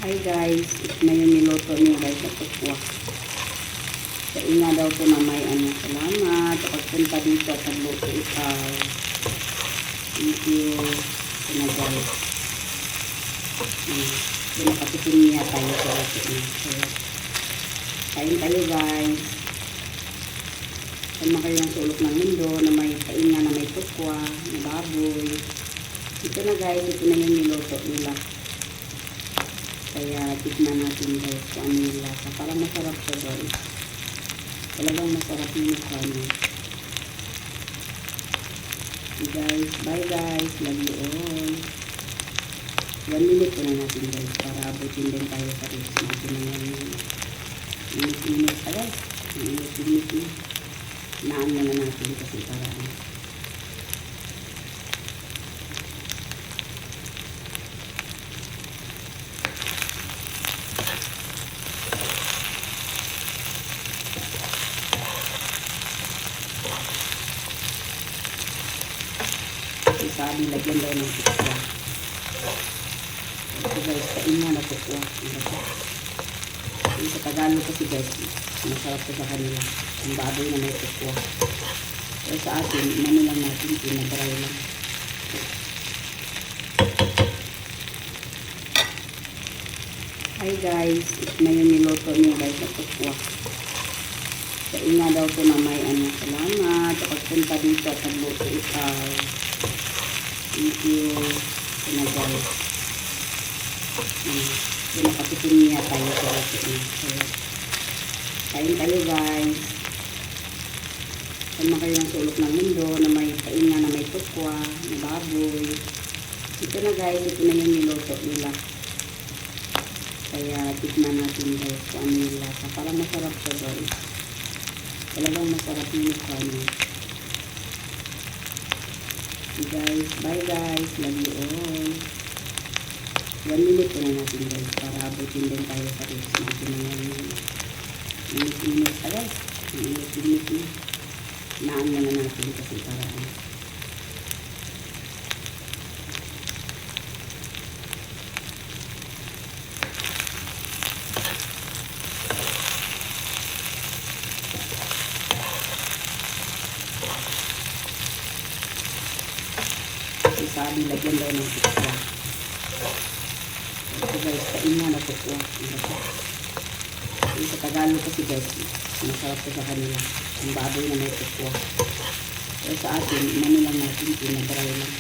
Hi guys, ito na yung niluto niyo guys na tukwa. Sa ina daw to na may ano, salamat. Pagpunta dito at nagluto ikaw. Thank you. Ito na guys. Pinakatikin niya tayo sa ito niya. Kain tayo guys. Sama kayo ng sulok ng mundo na may kaina na may tukwa, na baboy. Ito na guys, ito na yung niluto nila. Kaya tignan natin guys kung ano yung lasa. Parang masarap siya guys. Talagang masarap yung mukha niya. Okay guys, bye guys. Love you all. 1 minute na natin guys para abutin din tayo sa rest natin na yan. Minute pa guys. Minute na. Naan na natin kasi para sabi lagyan daw ng tukwa. Ito guys, kain na tukwa. Sa Tagalog kasi guys, masarap sa kanila. Ang baboy na may tukwa. Pero sa atin, mano lang natin, pinadry lang. Hi guys, ito na yung niluto niyo guys na tukwa. Sa ina daw to na may ano, salamat. Pagpunta dito at nagluto ikaw. Thank you. Ito na guys. Pinakatikin niya tayo sa ito niya. Kain tayo guys. Sama kayo ng sulok ng mundo na may kaina na may tukwa, na baboy. Ito na guys, ito na yung niluto nila. Kaya tignan natin guys kung ano yung lasa. Parang masarap siya guys. Talagang masarap yung mukha niya. Okay guys, bye guys. Love you all. 1 minute na natin guys para abutin din tayo sa rest natin na yan. Minute pa guys. Minute na. Naan na natin kasi para sabi lagyan daw ng tukwa. Ito guys, kain na tukwa. Sa Tagalog kasi guys, masarap sa kanila. Ang baboy na may tukwa. Pero sa atin, mano lang natin, pinadry lang.